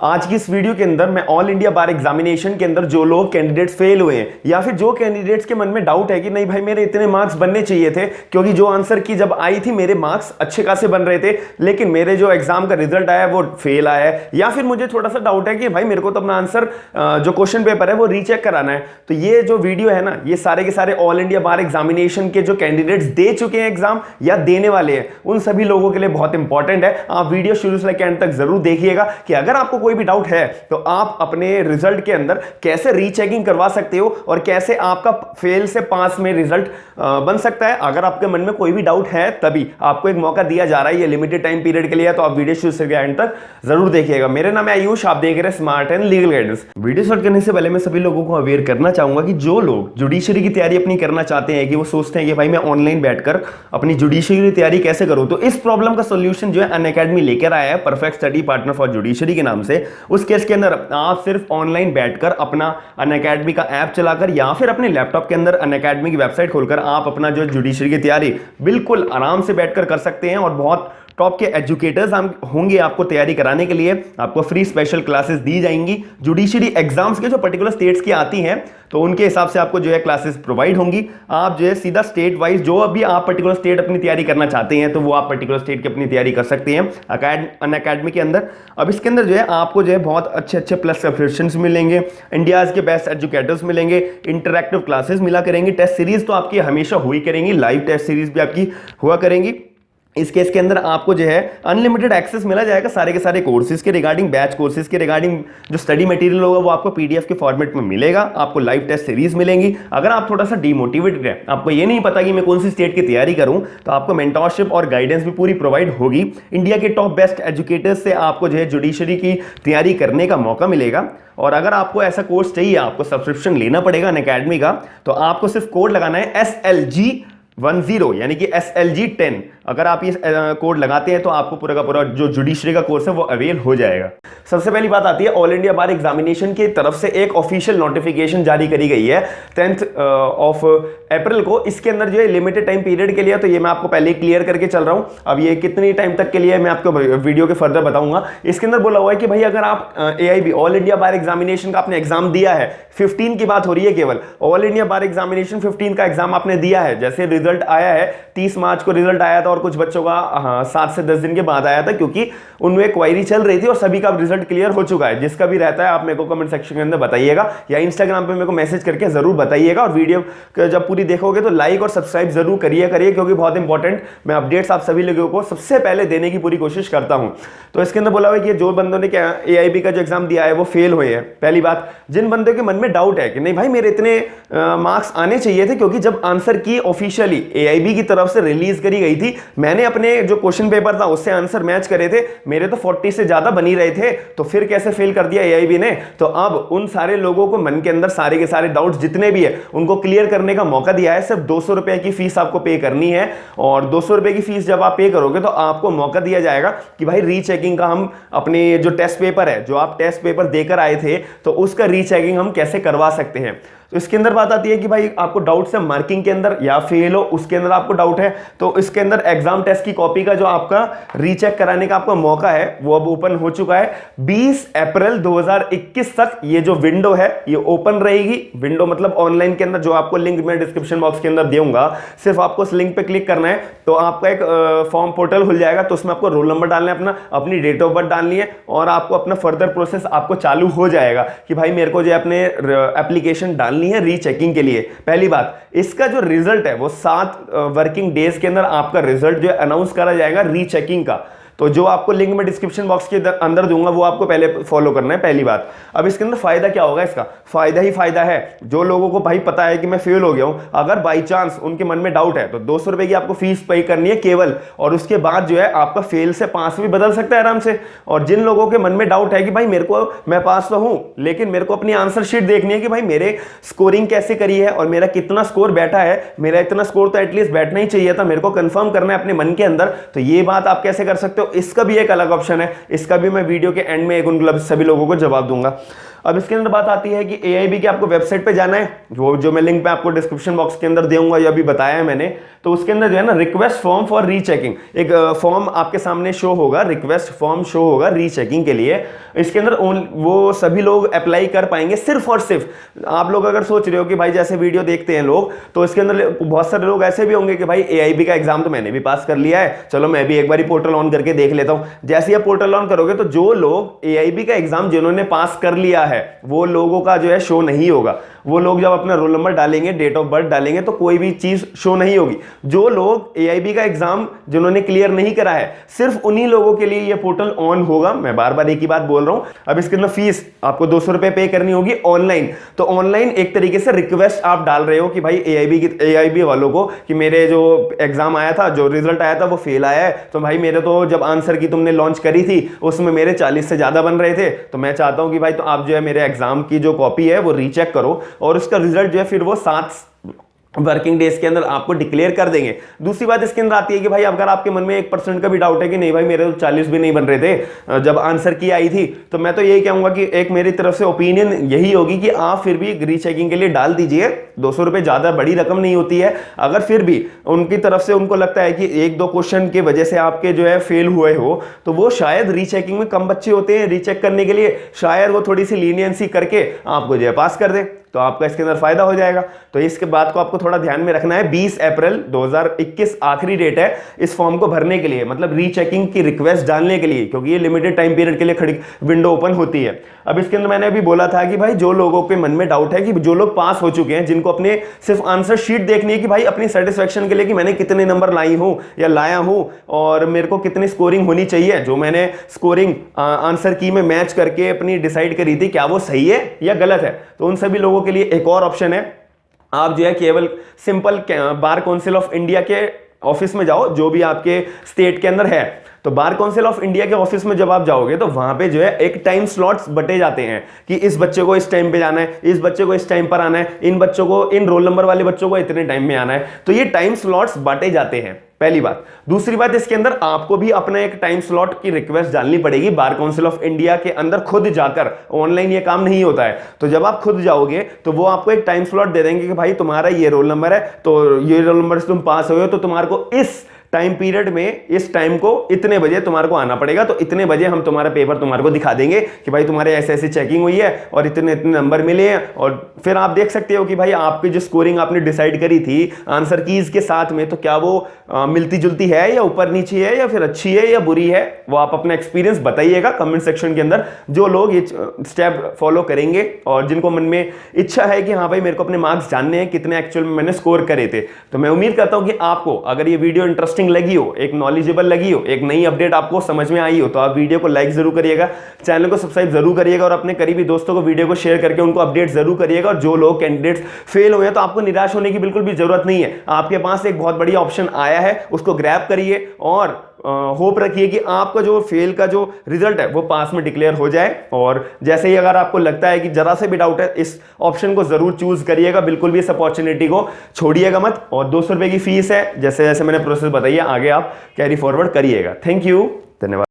आज की इस वीडियो के अंदर मैं ऑल इंडिया बार एग्जामिनेशन के अंदर जो लोग कैंडिडेट्स फेल हुए हैं या फिर जो कैंडिडेट्स के मन में डाउट है कि नहीं भाई मेरे इतने मार्क्स बनने चाहिए थे, क्योंकि जो आंसर की जब आई थी मेरे मार्क्स अच्छे खासे बन रहे थे, लेकिन मेरे जो एग्जाम का रिजल्ट आया वो फेल आया है, या फिर मुझे थोड़ा सा डाउट है कि भाई मेरे को तो अपना आंसर जो क्वेश्चन पेपर है वो रीचेक कराना है। तो ये जो वीडियो है ना, ये सारे के सारे ऑल इंडिया बार एग्जामिनेशन के जो कैंडिडेट्स दे चुके हैं एग्जाम या देने वाले हैं उन सभी लोगों के लिए बहुत इंपॉर्टेंट है। आप वीडियो शुरू से लेकर एंड तक जरूर देखिएगा कि अगर आपको कोई भी डाउट है तो आप अपने रिजल्ट के अंदर कैसे रीचेकिंग करवा सकते हो और कैसे आपका फेल से पास में रिजल्ट बन सकता है। अगर आपके मन में कोई भी डाउट है तभी आपको एक मौका दिया जा रहा है, ये लिमिटेड टाइम पीरियड के लिए, तो आप वीडियो शुरू से एंड तक जरूर देखिएगा। मेरा नाम है आयुष, आप देख रहे हैं smart and legal guidance. Video start करने से पहले मैं सभी लोगों को अवेयर करना चाहूंगा कि जो लोग जुडिशरी की तैयारी अपनी करना चाहते हैं, कि वो सोचते हैं कि भाई मैं ऑनलाइन बैठकर अपनी जुडिशरी की तैयारी कैसे करूं, तो इस प्रॉब्लम का सोल्यूशन जो है अनअकैडमी लेकर आया है, perfect study partner for judiciary के नाम से। उस केस के अंदर आप सिर्फ ऑनलाइन बैठकर अपना अनअकैडमी का ऐप चलाकर या फिर अपने लैपटॉप के अंदर अनअकैडमी की वेबसाइट खोलकर आप अपना जो जुडिशरी की तैयारी बिल्कुल आराम से बैठकर कर सकते हैं। और बहुत टॉप के एजुकेटर्स होंगे आपको तैयारी कराने के लिए, आपको फ्री स्पेशल क्लासेस दी जाएंगी। जुडिशरी एग्जाम्स के जो पर्टिकुलर स्टेट्स की आती हैं तो उनके हिसाब से आपको जो है क्लासेस प्रोवाइड होंगी। आप जो है सीधा स्टेट वाइज जो अभी आप पर्टिकुलर स्टेट अपनी तैयारी करना चाहते हैं तो वो आप पर्टिकुलर स्टेट की अपनी तैयारी कर सकते हैं अनअकैडमी के अंदर। अब इसके अंदर जो है आपको जो है बहुत अच्छे अच्छे प्लस सब्सक्रिप्शंस मिलेंगे, इंडियाज के बेस्ट एजुकेटर्स मिलेंगे, इंटरैक्टिव क्लासेस मिला करेंगे, टेस्ट सीरीज तो आपकी हमेशा हुई करेंगी, लाइव टेस्ट सीरीज भी आपकी हुआ करेंगी। इस केस के अंदर आपको जो है अनलिमिटेड एक्सेस मिला जाएगा सारे के सारे कोर्सेज के रिगार्डिंग, बैच कोर्सेज के रिगार्डिंग जो स्टडी मटेरियल होगा वो आपको पीडीएफ के फॉर्मेट में मिलेगा, आपको लाइव टेस्ट सीरीज मिलेंगी। अगर आप थोड़ा सा डीमोटिवेटेड है, आपको ये नहीं पता कि मैं कौन सी स्टेट की तैयारी करूं, तो आपको मेंटरशिप और गाइडेंस भी पूरी प्रोवाइड होगी। इंडिया के टॉप बेस्ट एजुकेटर्स से आपको जो है जुडिशरी की तैयारी करने का मौका मिलेगा। और अगर आपको ऐसा कोर्स चाहिए, आपको सब्सक्रिप्शन लेना पड़ेगा अनअकैडमी का, तो आपको सिर्फ कोड लगाना है SLG10 यानी कि SLG10। अगर आप ये कोड लगाते हैं तो आपको पूरा का पूरा जो जुडिशरी का कोर्स है वो अवेल हो जाएगा। सबसे पहली बात आती है ऑल इंडिया बार एग्जामिनेशन की तरफ से एक ऑफिशियल नोटिफिकेशन जारी करी गई है 10 अप्रैल को। इसके अंदर जो है लिमिटेड टाइम पीरियड के लिए, तो ये मैं आपको पहले क्लियर करके चल रहा हूं। अब ये कितनी टाइम तक के लिए मैं आपको वीडियो के फर्दर बताऊंगा। इसके अंदर बोला हुआ है कि भाई अगर आप AIB ऑल इंडिया बार एग्जामिनेशन का आपने एग्जाम दिया है, 15 की बात हो रही है केवल, ऑल इंडिया बार एग्जामिनेशन 15 का एग्जाम आपने दिया है, जैसे रिजल्ट आया है 30 मार्च को रिजल्ट आया था और कुछ बच्चों का 7 से 10 दिन के बाद आया था, क्योंकि उनमें क्वायरी चल रही थी और सभी का रिजल्ट क्लियर हो चुका है। जिसका भी रहता है आप मेरे को कमेंट सेक्शन के अंदर बताइएगा या इंस्टाग्राम पे मेरे को मैसेज करके जरूर बताइएगा। और वीडियो जब पूरी देखोगे तो लाइक और सब्सक्राइब जरूर करिए क्योंकि बहुत इंपॉर्टेंट मैं अपडेट्स आप सभी लोगों को सबसे पहले देने की पूरी कोशिश करता हूं। तो इसके अंदर बोला हुआ है कि जो बंदों ने AIB का जो एग्जाम दिया है वो फेल हुए हैं। पहली बात, जिन बंदों के मन में डाउट है कि नहीं भाई मेरे इतने मार्क्स आने चाहिए थे, क्योंकि जब आंसर की ऑफिशियली AIB की तरफ से रिलीज करी गई थी, मैंने अपने जो क्वेश्चन पेपर था उससे आंसर मैच करे थे, मेरे तो 40 से ज्यादा बन ही रहे थे, तो फिर कैसे फेल कर दिया AIB ने। तो अब उन सारे लोगों को मन के अंदर सारे के सारे डाउट्स जितने भी है उनको क्लियर करने का मौका दिया है। सिर्फ 200 रुपए की फीस आपको पे करनी है, और 200 रुपए की फीस जब आप पे करोगे तो आपको मौका दिया जाएगा कि भाई रीचेकिंग का हम अपने जो टेस्ट पेपर है, जो आप टेस्ट पेपर देकर आए थे, तो उसका रीचेकिंग हम कैसे करवा सकते हैं। तो इसके अंदर बात आती है कि भाई आपको डाउट है मार्किंग के अंदर या फेल हो उसके अंदर आपको डाउट है, तो इसके अंदर एग्जाम टेस्ट की कॉपी का जो आपका रीचेक कराने का आपका मौका है वो अब ओपन हो चुका है। 20 अप्रैल 2021 तक ये जो विंडो है ये ओपन रहेगी। विंडो मतलब ऑनलाइन के अंदर जो आपको लिंक मैं डिस्क्रिप्शन बॉक्स के अंदर दूंगा, सिर्फ आपको उस लिंक पे क्लिक करना है तो आपका एक फॉर्म पोर्टल खुल जाएगा। तो उसमें आपको रोल नंबर डालना है, अपनी डेट ऑफ बर्थ डालनी है, और आपको अपना फर्दर प्रोसेस आपको चालू हो जाएगा कि भाई मेरे को जो अपने एप्लीकेशन डालनी है रीचेकिंग के लिए। पहली बात, इसका जो रिजल्ट है वो 7 वर्किंग डेज के अंदर आपका रिजल्ट जो है अनाउंस करा जाएगा रीचेकिंग का। तो जो आपको लिंक में डिस्क्रिप्शन बॉक्स के अंदर दूंगा वो आपको पहले फॉलो करना है, पहली बात। अब इसके अंदर फायदा क्या होगा, इसका फायदा ही फायदा है। जो लोगों को भाई पता है कि मैं फेल हो गया हूं, अगर बाई चांस उनके मन में डाउट है तो 200 रुपए की आपको फीस पे करनी है केवल, और उसके बाद जो है आपका फेल से पास भी बदल सकता है आराम से। और जिन लोगों के मन में डाउट है कि भाई मेरे को, मैं पास तो हूं लेकिन मेरे को अपनी आंसर शीट देखनी है कि भाई मेरे स्कोरिंग कैसे करी है और मेरा कितना स्कोर बैठा है, मेरा इतना स्कोर तो एटलीस्ट बैठना ही चाहिए था, मेरे को कंफर्म करना है अपने मन के अंदर। तो ये बात आप कैसे कर सकते हो, इसका भी एक अलग ऑप्शन है, इसका भी मैं वीडियो के एंड में एक उन सभी लोगों को जवाब दूंगा। अब इसके अंदर बात आती है कि AIB की आपको वेबसाइट पे जाना है, वो जो मैं लिंक पे आपको डिस्क्रिप्शन बॉक्स के अंदर दूंगा, या अभी बताया है मैंने। तो उसके अंदर जो है ना रिक्वेस्ट फॉर्म फॉर रीचेकिंग, एक फॉर्म आपके सामने शो होगा, रिक्वेस्ट फॉर्म शो होगा रीचेकिंग के लिए। इसके अंदर वो सभी लोग अप्लाई कर पाएंगे, सिर्फ और सिर्फ आप लोग अगर सोच रहे हो कि भाई जैसे वीडियो देखते हैं लोग, तो इसके अंदर बहुत सारे लोग ऐसे भी होंगे कि भाई AIB का एग्जाम तो मैंने भी पास कर लिया है, चलो मैं भी एक बार पोर्टल ऑन करके देख लेता हूं। जैसे ही आप पोर्टल ऑन करोगे तो जो लोग AIB का एग्जाम जिन्होंने पास कर लिया है वो लोगों का जो है शो नहीं होगा। वो लोग जब अपना रोल नंबर डालेंगे, डेट ऑफ बर्थ डालेंगे, तो कोई भी चीज शो नहीं होगी। जो लोग AIB का एग्जाम जिन्होंने क्लियर नहीं करा है, सिर्फ उन्हीं लोगों के लिए ये पोर्टल ऑन होगा। मैं बार बार एक ही बात बोल रहा हूं। अब इसके अंदर फीस आपको 200 रुपए पे करनी होगी ऑनलाइन। तो ऑनलाइन एक तरीके से रिक्वेस्ट आप डाल रहे हो कि भाई AIB वालों को कि मेरे जो एग्जाम आया था, जो रिजल्ट आया था वो फेल आया है, तो भाई मेरे तो जब आंसर की तुमने लॉन्च करी थी उसमें मेरे 40 से ज्यादा बन रहे थे, तो मैं चाहता हूं कि भाई तो आप जो है मेरे एग्जाम की जो कॉपी है वो रीचेक करो, और उसका रिजल्ट जो है फिर वो 7 वर्किंग डेज के अंदर आपको डिक्लेयर कर देंगे। दूसरी बात इसके अंदर आती है कि भाई अगर आपके मन में 1% का भी डाउट है कि नहीं भाई मेरे तो 40 भी नहीं बन रहे थे जब आंसर की आई थी, तो मैं तो यही कहूंगा कि एक मेरी तरफ से ओपिनियन यही होगी कि आप फिर भी रीचेकिंग के लिए डाल दीजिए। 200 रुपए ज्यादा बड़ी रकम नहीं होती है। अगर फिर भी उनकी तरफ से उनको लगता है कि 1-2 क्वेश्चन की वजह से आपके जो है फेल हुए हो, तो वो शायद रीचेकिंग में कम बच्चे होते हैं रीचेक करने के लिए, शायद वो थोड़ी सी लीनियंसी करके आपको जो है पास कर दे, तो आपका इसके अंदर फायदा हो जाएगा। तो इसके बात को आपको थोड़ा ध्यान में रखना है। 20 अप्रैल 2021 आखिरी डेट है इस फॉर्म को भरने के लिए, मतलब रीचेकिंग की रिक्वेस्ट डालने के लिए, क्योंकि ये लिमिटेड टाइम पीरियड के लिए खड़ी विंडो ओपन होती है। अब इसके अंदर मैंने अभी बोला था कि भाई जो लोगों के मन में डाउट है, कि जो लोग पास हो चुके हैं, जिनको अपने सिर्फ आंसर शीट देखनी है कि भाई अपनी सेटिस्फेक्शन के लिए कि मैंने कितने नंबर लाई हूं या लाया हूं और मेरे को कितनी स्कोरिंग होनी चाहिए, जो मैंने स्कोरिंग आंसर की में मैच करके अपनी डिसाइड करी थी, क्या वो सही है या गलत है। तो उन सभी लोगों के लिए एक और ऑप्शन है, आप जो है केवल simple bar council of India के ऑफिस में जाओ, जो भी आपके स्टेट के अंदर है। तो बार काउंसिल ऑफ इंडिया के ऑफिस में जब आप जाओगे तो वहां पे जो है एक टाइम स्लॉट्स बटे जाते हैं कि इस बच्चे को इस टाइम पे जाना है, इस बच्चे को इस टाइम पर आना है, इन बच्चों को, इन रोल नंबर वाले बच्चों को इतने टाइम में आना है। तो ये टाइम स्लॉट्स बांटे जाते हैं, पहली बात। दूसरी बात, इसके अंदर आपको भी अपना एक टाइम स्लॉट की रिक्वेस्ट डालनी पड़ेगी बार काउंसिल ऑफ इंडिया के अंदर खुद जाकर। ऑनलाइन ये काम नहीं होता है। तो जब आप खुद जाओगे तो वो आपको एक टाइम स्लॉट दे देंगे कि भाई तुम्हारा ये रोल नंबर है, तो ये रोल नंबर से तुम पास हुए हो, तो तुम्हारे को इस टाइम पीरियड में इस टाइम को इतने बजे तुम्हारे को आना पड़ेगा। तो इतने बजे हम तुम्हारा पेपर तुम्हारे को दिखा देंगे कि भाई तुम्हारे ऐसे ऐसी चेकिंग हुई है और इतने इतने नंबर मिले हैं। और फिर आप देख सकते हो कि भाई आपकी जो स्कोरिंग आपने डिसाइड करी थी आंसर कीज के साथ में, तो क्या वो मिलती जुलती है या ऊपर नीचे है या फिर अच्छी है या बुरी है। वो आप अपना एक्सपीरियंस बताइएगा कमेंट सेक्शन के अंदर। जो लोग ये स्टेप फॉलो करेंगे और जिनको मन में इच्छा है कि हाँ भाई मेरे को अपने मार्क्स जानने हैं, कितने एक्चुअल में मैंने स्कोर करे थे, तो मैं उम्मीद करता हूं कि आपको अगर ये वीडियो इंटरेस्टिंग लगी हो, एक नॉलेजेबल लगी हो, एक नई अपडेट आपको समझ में आई हो, तो आप वीडियो को लाइक जरूर करिएगा, चैनल को सब्सक्राइब जरूर करिएगा और अपने करीबी दोस्तों को वीडियो को शेयर करके उनको अपडेट जरूर करिएगा। और जो लोग कैंडिडेट्स फेल हुए हैं तो आपको निराश होने की बिल्कुल भी जरूरत नहीं है। आपके पास एक बहुत बढ़िया ऑप्शन आया है, उसको ग्रैब करिए और होप रखिए कि आपका जो फेल का जो रिजल्ट है वो पास में डिक्लेयर हो जाए। और जैसे ही अगर आपको लगता है कि जरा से भी डाउट है, इस ऑप्शन को जरूर चूज करिएगा, बिल्कुल भी इस अपॉर्चुनिटी को छोड़िएगा मत। और 200 रुपए की फीस है, जैसे जैसे मैंने प्रोसेस बताई है, आगे आप कैरी फॉरवर्ड करिएगा। थैंक यू, धन्यवाद।